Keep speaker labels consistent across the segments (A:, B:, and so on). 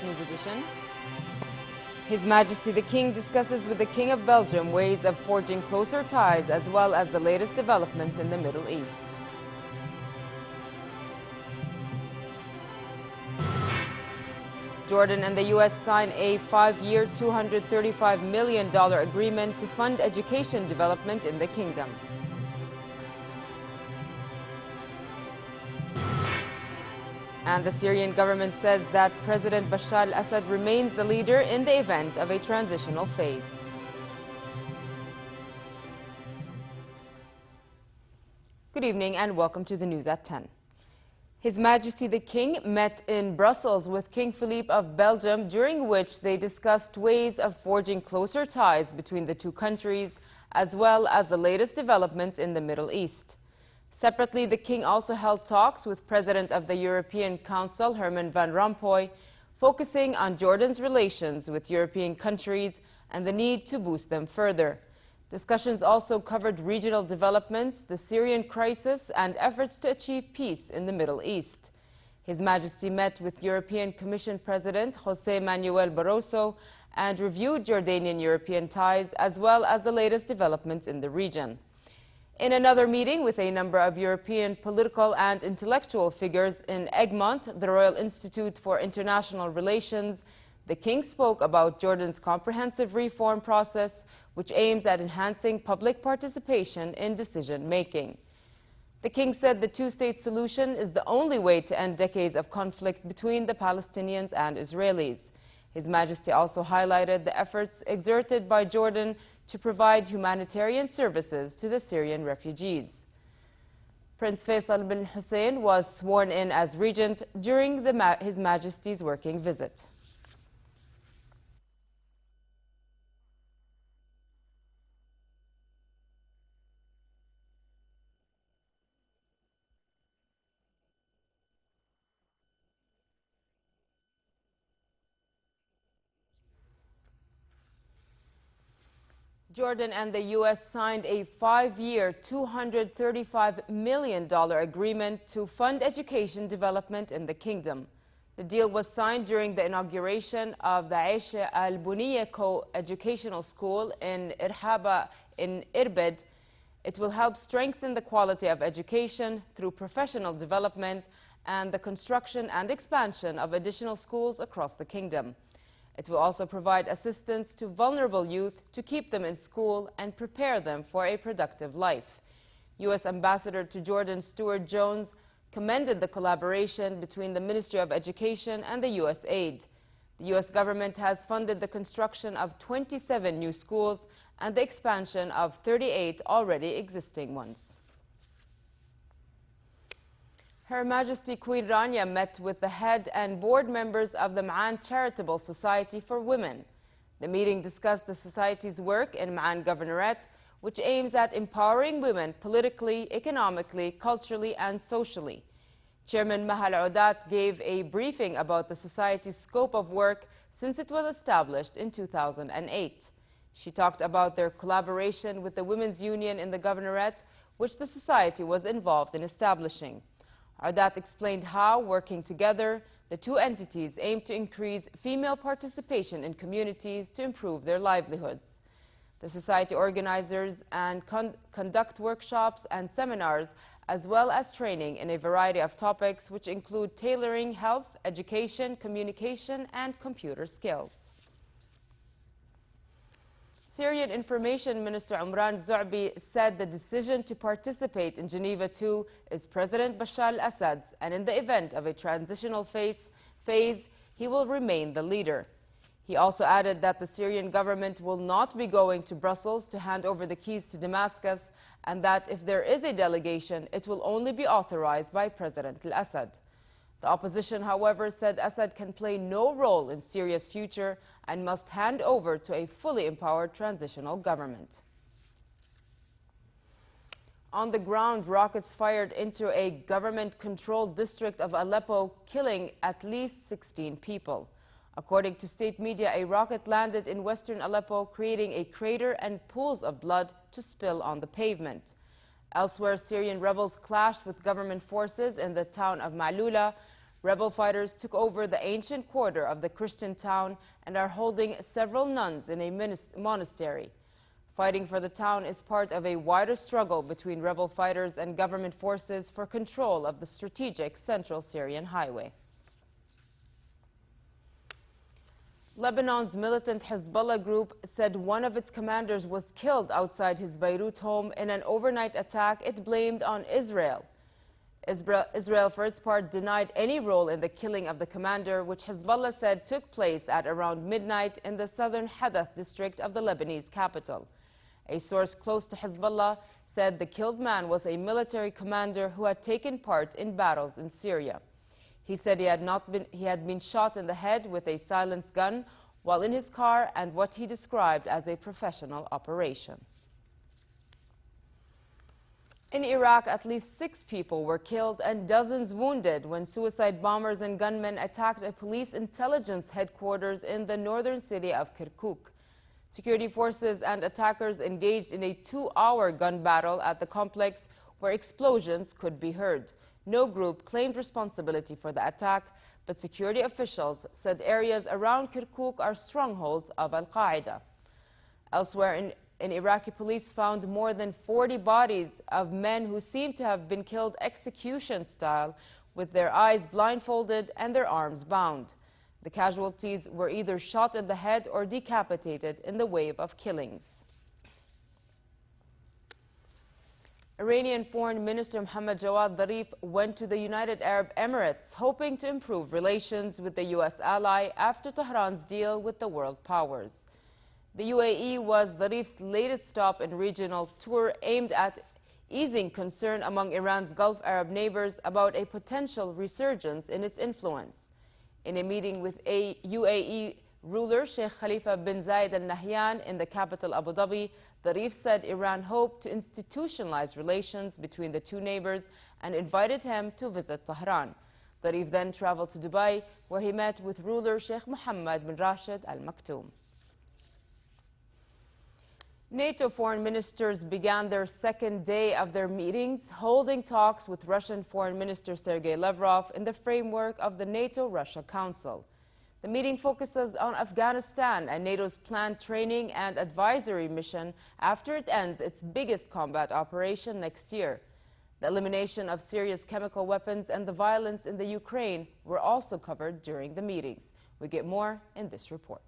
A: this news edition. His Majesty the King discusses with the King of Belgium ways of forging closer ties as well as the latest developments in the Middle East. Jordan and the U.S. sign a 5-year, $235 million agreement to fund education development in the kingdom. And the Syrian government says that President Bashar al-Assad remains the leader in the event of a transitional phase. Good evening and welcome to the news at 10. His Majesty the King met in Brussels with King Philippe of Belgium, during which they discussed ways of forging closer ties between the two countries, as well as the latest developments in the Middle East. Separately, the King also held talks with President of the European Council, Herman Van Rompuy, focusing on Jordan's relations with European countries and the need to boost them further. Discussions also covered regional developments, the Syrian crisis, and efforts to achieve peace in the Middle East. His Majesty met with European Commission President José Manuel Barroso and reviewed Jordanian-European ties as well as the latest developments in the region. In another meeting with a number of European political and intellectual figures in Egmont, the Royal Institute for International Relations, the King spoke about Jordan's comprehensive reform process, which aims at enhancing public participation in decision-making. The King said the two-state solution is the only way to end decades of conflict between the Palestinians and Israelis. His Majesty also highlighted the efforts exerted by Jordan to provide humanitarian services to the Syrian refugees. Prince Faisal bin Hussein was sworn in as regent during His Majesty's working visit. Jordan and the U.S. signed a 5-year, $235 million agreement to fund education development in the kingdom. The deal was signed during the inauguration of the Aisha al-Buniyya Co-Educational School in Irhaba in Irbid. It will help strengthen the quality of education through professional development and the construction and expansion of additional schools across the kingdom. It will also provide assistance to vulnerable youth to keep them in school and prepare them for a productive life. U.S. Ambassador to Jordan Stuart Jones commended the collaboration between the Ministry of Education and the U.S. aid. The U.S. government has funded the construction of 27 new schools and the expansion of 38 already existing ones. Her Majesty Queen Rania met with the head and board members of the Ma'an Charitable Society for Women. The meeting discussed the society's work in Ma'an Governorate, which aims at empowering women politically, economically, culturally, and socially. Chairman Mahal Audat gave a briefing about the society's scope of work since it was established in 2008. She talked about their collaboration with the Women's Union in the Governorate, which the society was involved in establishing. Audat explained how, working together, the two entities aim to increase female participation in communities to improve their livelihoods. The society organizers and conduct workshops and seminars, as well as training in a variety of topics which include tailoring, health, education, communication, and computer skills. Syrian Information Minister Umran Zu'bi said the decision to participate in Geneva II is President Bashar al-Assad's, and in the event of a transitional phase, he will remain the leader. He also added that the Syrian government will not be going to Brussels to hand over the keys to Damascus, and that if there is a delegation, it will only be authorized by President al-Assad. The opposition, however, said Assad can play no role in Syria's future and must hand over to a fully empowered transitional government. On the ground, rockets fired into a government-controlled district of Aleppo, killing at least 16 people. According to state media, a rocket landed in western Aleppo, creating a crater and pools of blood to spill on the pavement. Elsewhere, Syrian rebels clashed with government forces in the town of Ma'lula, Rebel fighters took over the ancient quarter of the Christian town and are holding several nuns in a monastery. Fighting for the town is part of a wider struggle between rebel fighters and government forces for control of the strategic central Syrian highway. Lebanon's militant Hezbollah group said one of its commanders was killed outside his Beirut home in an overnight attack it blamed on Israel. Israel, for its part, denied any role in the killing of the commander, which Hezbollah said took place at around midnight in the southern Hadath district of the Lebanese capital. A source close to Hezbollah said the killed man was a military commander who had taken part in battles in Syria. He said he had been shot in the head with a silenced gun while in his car, and what he described as a professional operation. In Iraq, at least 6 people were killed and dozens wounded when suicide bombers and gunmen attacked a police intelligence headquarters in the northern city of Kirkuk. Security forces and attackers engaged in a 2-hour gun battle at the complex where explosions could be heard. No group claimed responsibility for the attack, but security officials said areas around Kirkuk are strongholds of Al-Qaeda. Elsewhere, Iraqi police found more than 40 bodies of men who seem to have been killed execution style, with their eyes blindfolded and their arms bound. The casualties were either shot in the head or decapitated in the wave of killings. Iranian Foreign Minister Mohammad Jawad Zarif went to the United Arab Emirates, hoping to improve relations with the U.S. ally after Tehran's deal with the world powers. The UAE was Zarif's latest stop in regional tour aimed at easing concern among Iran's Gulf Arab neighbors about a potential resurgence in its influence. In a meeting with a UAE ruler, Sheikh Khalifa bin Zayed Al Nahyan, in the capital Abu Dhabi, Zarif said Iran hoped to institutionalize relations between the two neighbors and invited him to visit Tehran. Zarif then traveled to Dubai, where he met with ruler Sheikh Mohammed bin Rashid Al Maktoum. NATO foreign ministers began their second day of their meetings, holding talks with Russian Foreign Minister Sergei Lavrov in the framework of the NATO-Russia Council. The meeting focuses on Afghanistan and NATO's planned training and advisory mission after it ends its biggest combat operation next year. The elimination of Syria's chemical weapons and the violence in the Ukraine were also covered during the meetings. We get more in this report.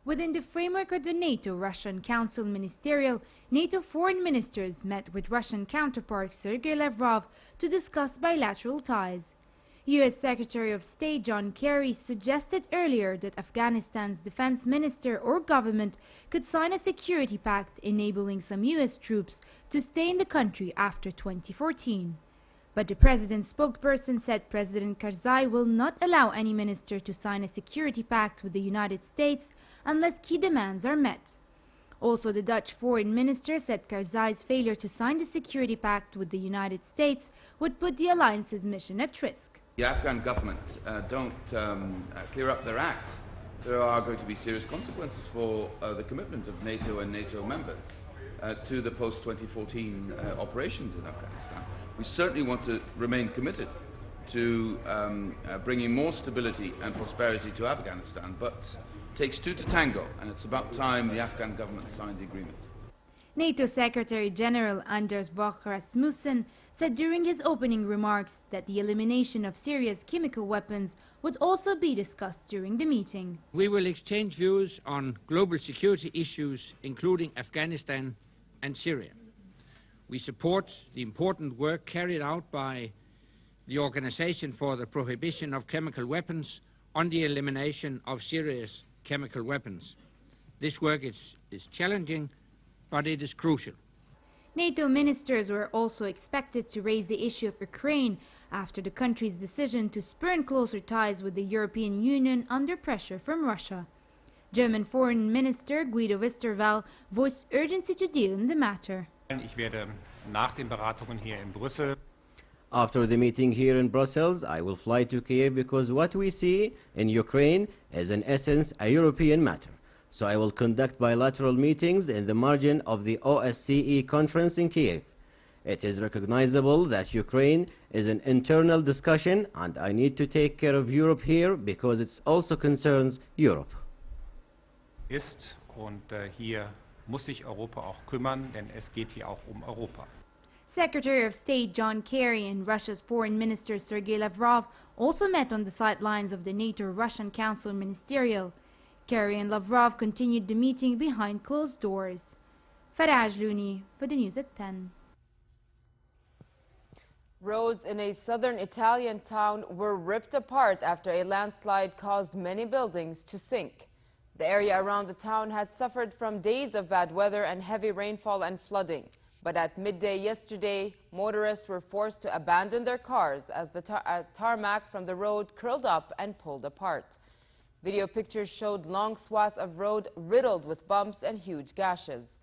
B: Within the framework of the NATO-Russian Council Ministerial, NATO foreign ministers met with Russian counterpart Sergei Lavrov to discuss bilateral ties. U.S. Secretary of State John Kerry suggested earlier that Afghanistan's defense minister or government could sign a security pact enabling some U.S. troops to stay in the country after 2014. But the president's spokesperson said President Karzai will not allow any minister to sign a security pact with the United States unless key demands are met. Also, the Dutch foreign minister said Karzai's failure to sign the security pact with the United States would put the alliance's mission at risk.
C: The Afghan government don't clear up their act, there are going to be serious consequences for the commitment of NATO and NATO members to the post-2014 operations in Afghanistan. We certainly want to remain committed to bringing more stability and prosperity to Afghanistan, but it takes two to tango, and it's about time the Afghan government signed the agreement.
B: NATO Secretary General Anders Fogh Rasmussen said during his opening remarks that the elimination of Syria's chemical weapons would also be discussed during the meeting.
D: We will exchange views on global security issues, including Afghanistan and Syria. We support the important work carried out by the Organization for the Prohibition of Chemical Weapons on the elimination of Syria's chemical weapons. This work is challenging, but it is crucial.
B: NATO ministers were also expected to raise the issue of Ukraine after the country's decision to spurn closer ties with the European Union under pressure from Russia. German Foreign Minister Guido Westerwelle voiced urgency to deal in the matter.
E: After the meeting here in Brussels, I will fly to Kiev because what we see in Ukraine is in essence a European matter. So I will conduct bilateral meetings in the margin of the OSCE conference in Kiev. It is recognizable that Ukraine is an internal discussion, and I need to take care of Europe here because it also concerns Europe.
F: Ist und hier muss sich Europa auch kümmern, denn es geht hier auch um Europa.
B: Secretary of State John Kerry and Russia's Foreign Minister Sergei Lavrov also met on the sidelines of the NATO-Russian Council Ministerial. Kerry and Lavrov continued the meeting behind closed doors. Faraj Looney for the news at 10.
A: Roads in a southern Italian town were ripped apart after a landslide caused many buildings to sink. The area around the town had suffered from days of bad weather and heavy rainfall and flooding. But at midday yesterday, motorists were forced to abandon their cars as the tarmac from the road curled up and pulled apart. Video pictures showed long swaths of road riddled with bumps and huge gashes.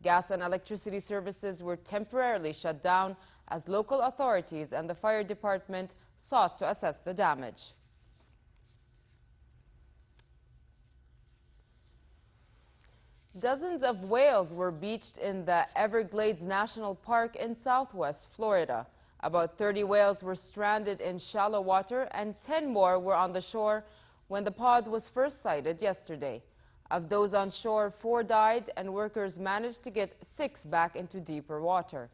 A: Gas and electricity services were temporarily shut down as local authorities and the fire department sought to assess the damage. Dozens of whales were beached in the Everglades National Park in southwest Florida. About 30 whales were stranded in shallow water and 10 more were on the shore when the pod was first sighted yesterday. Of those on shore, 4 died and workers managed to get 6 back into deeper water.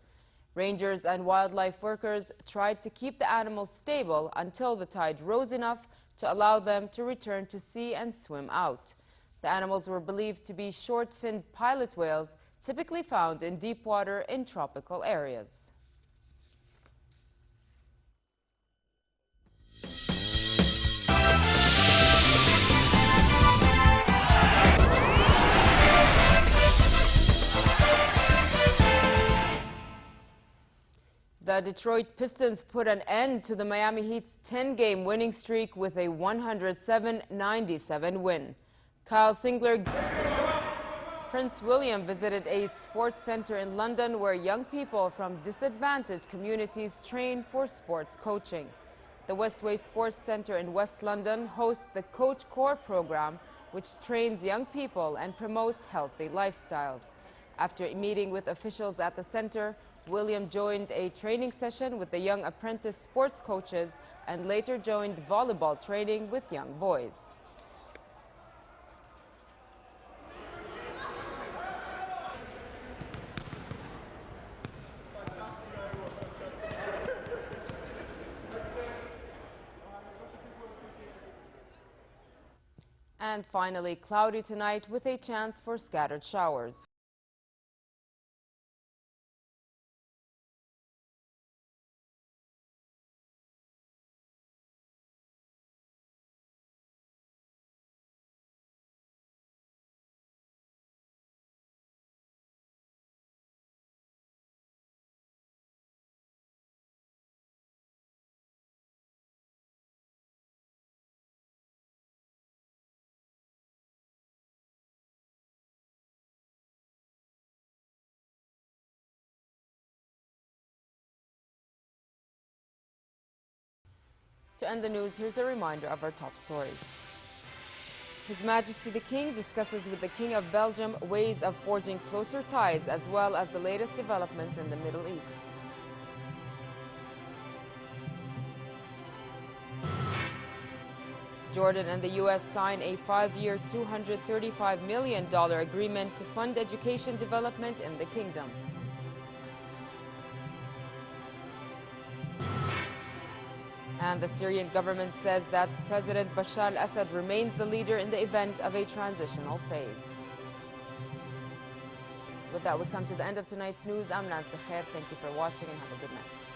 A: Rangers and wildlife workers tried to keep the animals stable until the tide rose enough to allow them to return to sea and swim out. The animals were believed to be short-finned pilot whales, typically found in deep water in tropical areas. The Detroit Pistons put an end to the Miami Heat's 10-game winning streak with a 107-97 win. Kyle Singler. Prince William visited a sports center in London where young people from disadvantaged communities train for sports coaching. The Westway Sports Center in West London hosts the Coach Core program, which trains young people and promotes healthy lifestyles. After meeting with officials at the center, William joined a training session with the young apprentice sports coaches and later joined volleyball training with young boys. And finally, cloudy tonight with a chance for scattered showers. To end the news, here's a reminder of our top stories. His Majesty the King discusses with the King of Belgium ways of forging closer ties as well as the latest developments in the Middle East. Jordan and the U.S. sign a 5-year, $235 million agreement to fund education development in the kingdom. And the Syrian government says that President Bashar al-Assad remains the leader in the event of a transitional phase. With that, we come to the end of tonight's news. I'm Nancy Khair. Thank you for watching and have a good night.